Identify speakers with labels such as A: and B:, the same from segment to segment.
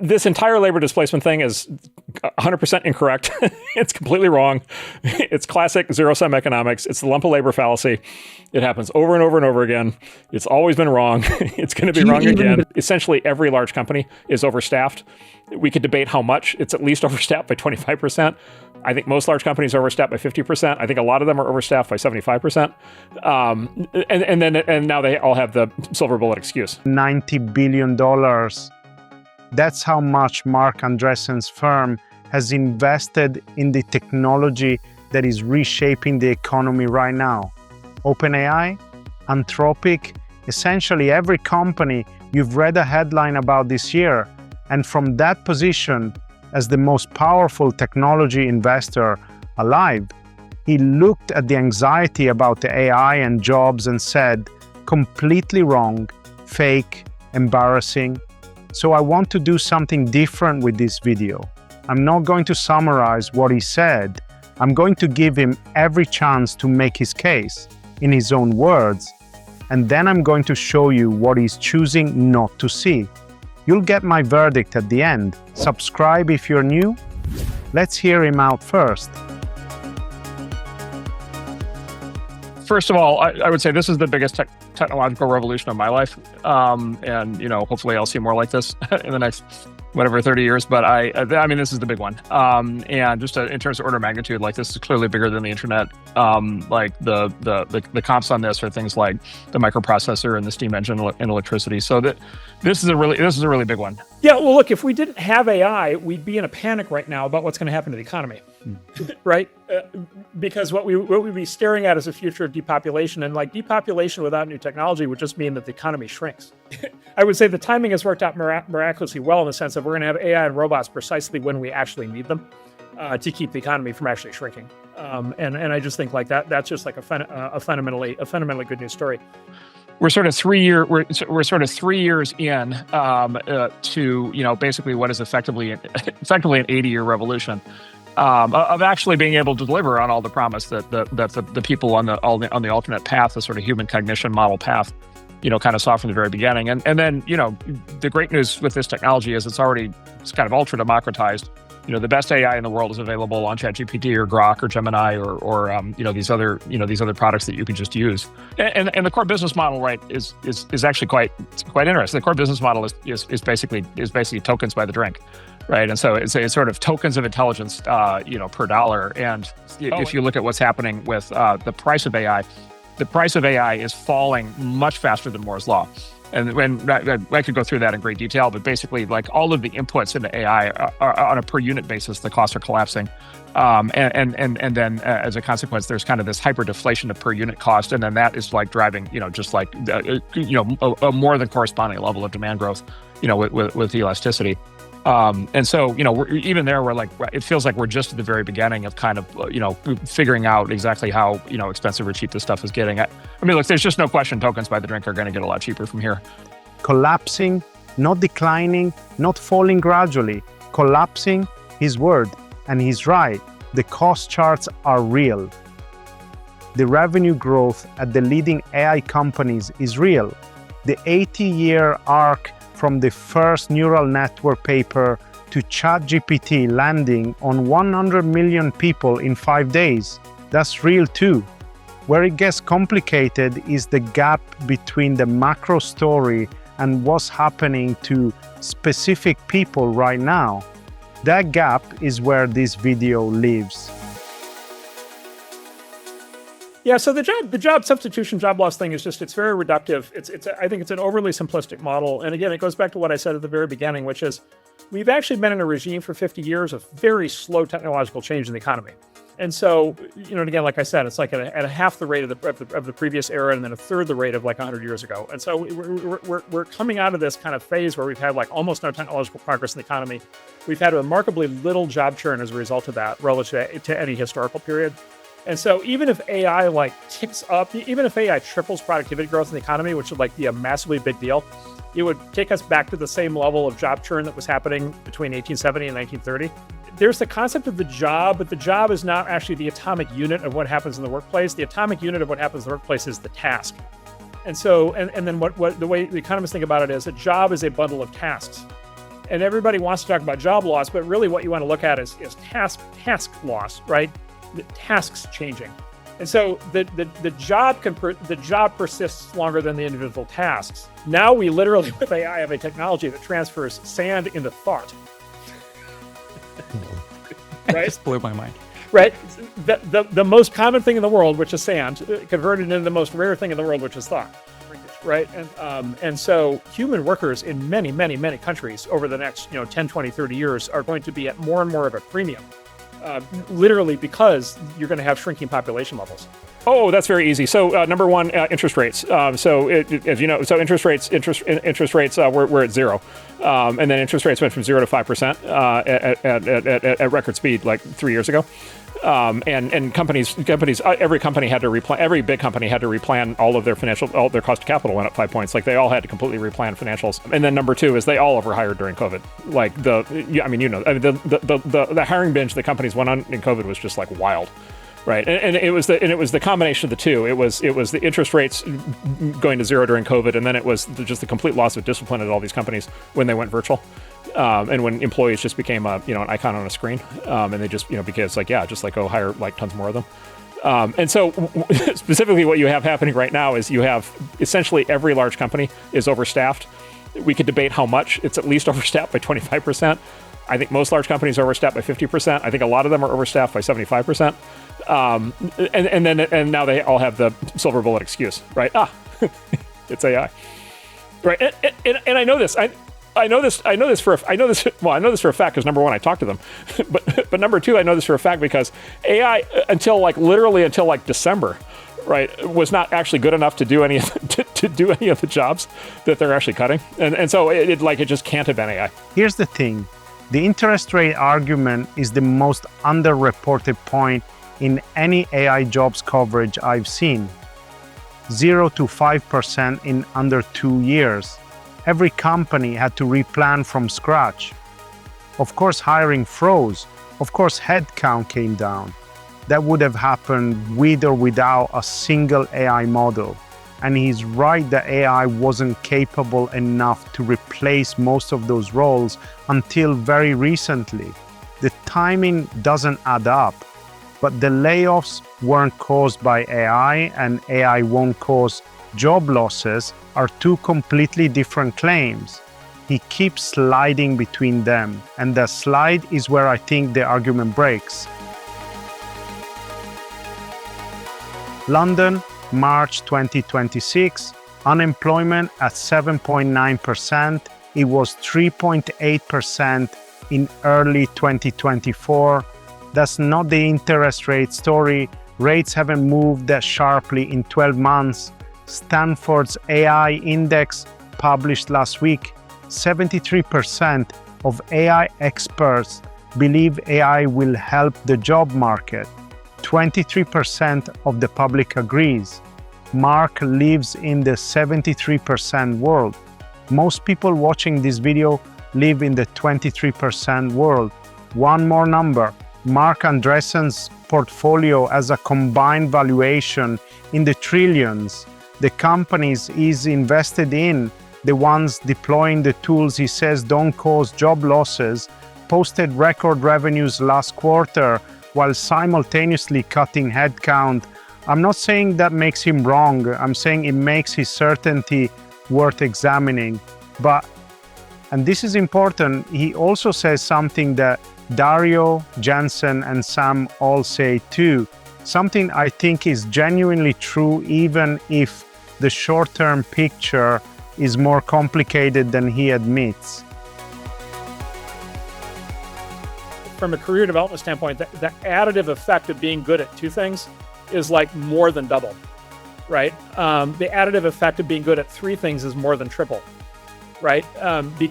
A: This entire labor displacement thing is 100% incorrect. It's completely wrong. It's classic zero-sum economics. It's the lump of labor fallacy. It happens over and over and over again. It's always been wrong. It's going to be wrong again. Essentially, every large company is overstaffed. We could debate how much. It's at least overstaffed by 25%. I think most large companies are overstaffed by 50%. I think a lot of them are overstaffed by 75%. And now they all have the silver bullet excuse.
B: $90 billion. That's how much Marc Andreessen's firm has invested in the technology that is reshaping the economy right now. OpenAI, Anthropic, essentially every company you've read a headline about this year. And from that position, as the most powerful technology investor alive, he looked at the anxiety about the AI and jobs and said, completely wrong, fake, embarrassing. So I want to do something different with this video. I'm not going to summarize what he said. I'm going to give him every chance to make his case in his own words. And then I'm going to show you what he's choosing not to see. You'll get my verdict at the end. Subscribe if you're new. Let's hear him out first.
C: First of all, I would say this is the biggest technological revolution of my life. And, hopefully I'll see more like this in the next, 30 years. But I mean, this is the big one. And just in terms of order of magnitude, this is clearly bigger than the internet. The comps on this are things like the microprocessor and the steam engine and electricity. So this is a really big one.
A: Yeah, well, look, if we didn't have AI, we'd be in a panic right now about what's going to happen to the economy, right? Because what we'd be staring at is a future of depopulation, and depopulation without new technology would just mean that the economy shrinks. I would say the timing has worked out miraculously well in the sense that we're going to have AI and robots precisely when we actually need them to keep the economy from actually shrinking. And I just think that's just a fundamentally good news story.
C: We're sort of 3 years in to basically what is effectively an 80-year revolution of actually being able to deliver on all the promise that the people on the alternate path, the sort of human cognition model path, kind of saw from the very beginning. And then the great news with this technology is it's kind of ultra democratized. The best AI in the world is available on ChatGPT or Grok or Gemini or these other products that you can just use. And the core business model, right, is actually quite interesting. The core business model is basically tokens by the drink, right? And so it's sort of tokens of intelligence, per dollar. And if you look at what's happening with the price of AI is falling much faster than Moore's law. And when I could go through that in great detail, but basically, all of the inputs into AI are on a per unit basis, the costs are collapsing, and then as a consequence, there's kind of this hyper deflation of per unit cost, and then that is driving, a more than corresponding level of demand growth, with elasticity. And so, even there, it feels like we're just at the very beginning of kind of, figuring out exactly how, expensive or cheap this stuff is getting. I mean, look, there's just no question tokens by the drink are going to get a lot cheaper from here.
B: Collapsing, not declining, not falling gradually. Collapsing, his word, and he's right. The cost charts are real. The revenue growth at the leading AI companies is real. The 80-year arc from the first neural network paper to ChatGPT landing on 100 million people in 5 days. That's real too. Where it gets complicated is the gap between the macro story and what's happening to specific people right now. That gap is where this video lives.
A: Yeah, so the job substitution, job loss thing is it's very reductive. I think it's an overly simplistic model. And again, it goes back to what I said at the very beginning, which is we've actually been in a regime for 50 years of very slow technological change in the economy. And so, and again, like I said, it's at a half the rate of the previous era, and then a third the rate of 100 years ago. And so we're coming out of this kind of phase where we've had almost no technological progress in the economy. We've had remarkably little job churn as a result of that relative to any historical period. And so even if AI ticks up, even if AI triples productivity growth in the economy, which would be a massively big deal, it would take us back to the same level of job churn that was happening between 1870 and 1930. There's the concept of the job, but the job is not actually the atomic unit of what happens in the workplace. The atomic unit of what happens in the workplace is the task. And so, and then what the way the economists think about it is a job is a bundle of tasks. And everybody wants to talk about job loss, but really what you want to look at is task loss, right? The tasks changing. And so the job persists longer than the individual tasks. Now we literally, with AI, have a technology that transfers sand into thought. Right?
D: Just blew my mind.
A: Right? The most common thing in the world, which is sand, converted into the most rare thing in the world, which is thought. Right? And so human workers in many, many, many countries over the next 10, 20, 30 years are going to be at more and more of a premium. Literally because you're going to have shrinking population levels.
C: Oh, that's very easy. So number one, interest rates. As you know, so interest rates were at zero, and then interest rates went from 0 to 5% at record speed like 3 years ago. And every company had to replan. Every big company had to replan all their cost of capital went up 5 points. Like they all had to completely replan financials. And then number two is they all overhired during COVID. Like the hiring binge the companies went on in COVID was just like wild. Right, and it was the combination of the two. It was the interest rates going to zero during COVID, and then it was just the complete loss of discipline at all these companies when they went virtual, and when employees just became an icon on a screen, and they just because go hire like tons more of them. And so specifically what you have happening right now is you have essentially every large company is overstaffed. We could debate how much. It's at least overstaffed by 25%. I think most large companies are overstaffed by 50%. I think a lot of them are overstaffed by 75%. And now they all have the silver bullet excuse, right? It's AI, right? And I know this. I know this for a fact because number one, I talked to them, but number two, I know this for a fact because AI until December, right, was not actually good enough to do any of the jobs that they're actually cutting, and so it just can't have been AI.
B: Here's the thing. The interest rate argument is the most underreported point in any AI jobs coverage I've seen. 0 to 5% in under 2 years. Every company had to replan from scratch. Of course, hiring froze. Of course, headcount came down. That would have happened with or without a single AI model. And he's right that AI wasn't capable enough to replace most of those roles until very recently. The timing doesn't add up, but the layoffs weren't caused by AI and AI won't cause job losses are two completely different claims. He keeps sliding between them, and the slide is where I think the argument breaks. London, March 2026, unemployment at 7.9%. It was 3.8% in early 2024. That's not the interest rate story. Rates haven't moved that sharply in 12 months. Stanford's AI index published last week, 73% of AI experts believe AI will help the job market. 23% of the public agrees. Mark lives in the 73% world. Most people watching this video live in the 23% world. One more number. Marc Andreessen's portfolio has a combined valuation in the trillions. The companies he's invested in, the ones deploying the tools he says don't cause job losses, posted record revenues last quarter while simultaneously cutting headcount. I'm not saying that makes him wrong. I'm saying it makes his certainty worth examining. But, and this is important, he also says something that Dario, Jensen, and Sam all say too. Something I think is genuinely true even if the short-term picture is more complicated than he admits.
A: From a career development standpoint, the additive effect of being good at two things is like more than double, right? The additive effect of being good at three things is more than triple, right?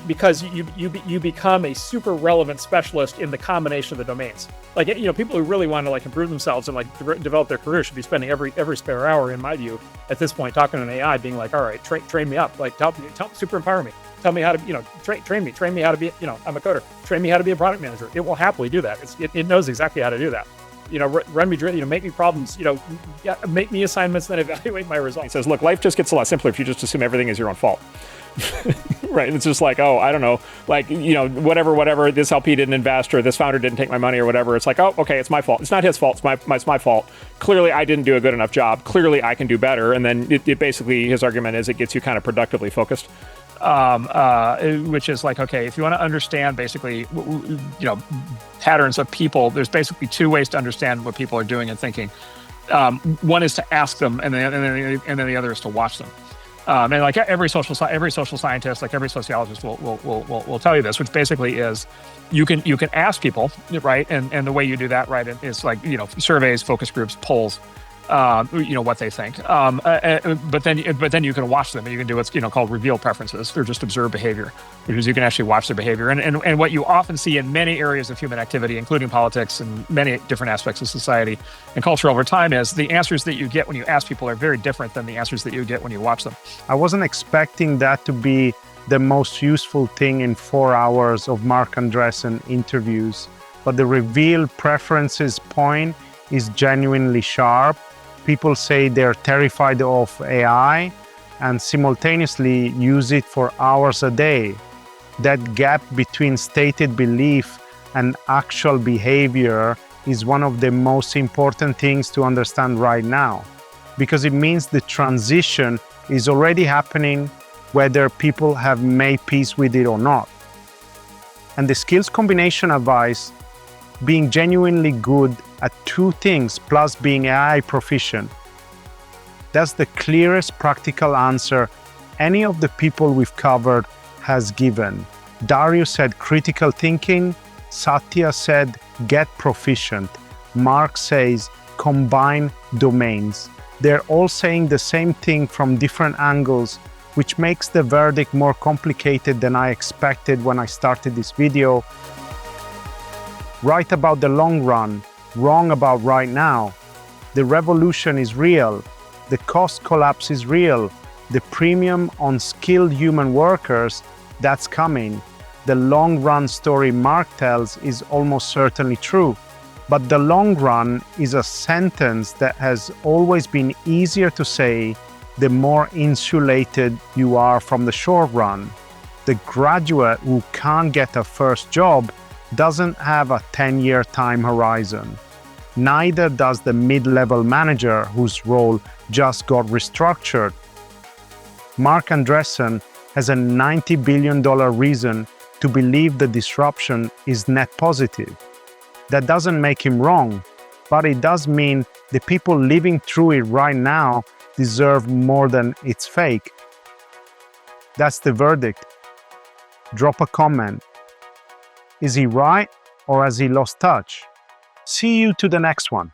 A: Because you become a super relevant specialist in the combination of the domains. Like, people who really want to improve themselves and develop their career should be spending every spare hour, in my view, at this point, talking to an AI, being like, all right, train me up, super empower me. Tell me how to, train me how to be, I'm a coder. Train me how to be a product manager. It will happily do that. It knows exactly how to do that. Run me, make me problems, make me assignments, then evaluate my results.
C: He says, look, life just gets a lot simpler if you just assume everything is your own fault.
A: Right. It's just like, oh, I don't know, like, whatever, this LP didn't invest or this founder didn't take my money or whatever. It's like, oh, okay, it's my fault. It's not his fault. It's my fault. Clearly, I didn't do a good enough job. Clearly, I can do better. And then it basically, his argument is it gets you kind of productively focused. Which is like, okay, if you want to understand basically, patterns of people, there's basically two ways to understand what people are doing and thinking. One is to ask them, and then the other is to watch them. And like every social scientist, like every sociologist will tell you this, which basically is you can ask people, right? And the way you do that, right, is like, surveys, focus groups, polls, what they think. But then you can watch them, and you can do what's called reveal preferences, or just observe behavior, because you can actually watch their behavior. And what you often see in many areas of human activity, including politics and many different aspects of society and culture over time, is the answers that you get when you ask people are very different than the answers that you get when you watch them.
B: I wasn't expecting that to be the most useful thing in 4 hours of Marc Andreessen interviews, but the reveal preferences point is genuinely sharp. People say they're terrified of AI and simultaneously use it for hours a day. That gap between stated belief and actual behavior is one of the most important things to understand right now, because it means the transition is already happening whether people have made peace with it or not. And the skills combination advice, being genuinely good at two things plus being AI proficient, that's the clearest practical answer any of the people we've covered has given. Darius said critical thinking, Satya said get proficient, Marc says combine domains. They're all saying the same thing from different angles, which makes the verdict more complicated than I expected when I started this video. Right about the long run, wrong about right now. The revolution is real. The cost collapse is real. The premium on skilled human workers, that's coming. The long run story Marc tells is almost certainly true. But the long run is a sentence that has always been easier to say the more insulated you are from the short run. The graduate who can't get a first job doesn't have a 10-year time horizon. Neither does the mid-level manager whose role just got restructured. Marc Andreessen has a $90 billion reason to believe the disruption is net positive. That doesn't make him wrong, but it does mean the people living through it right now deserve more than it's fake. That's the verdict. Drop a comment. Is he right, or has he lost touch? See you to the next one.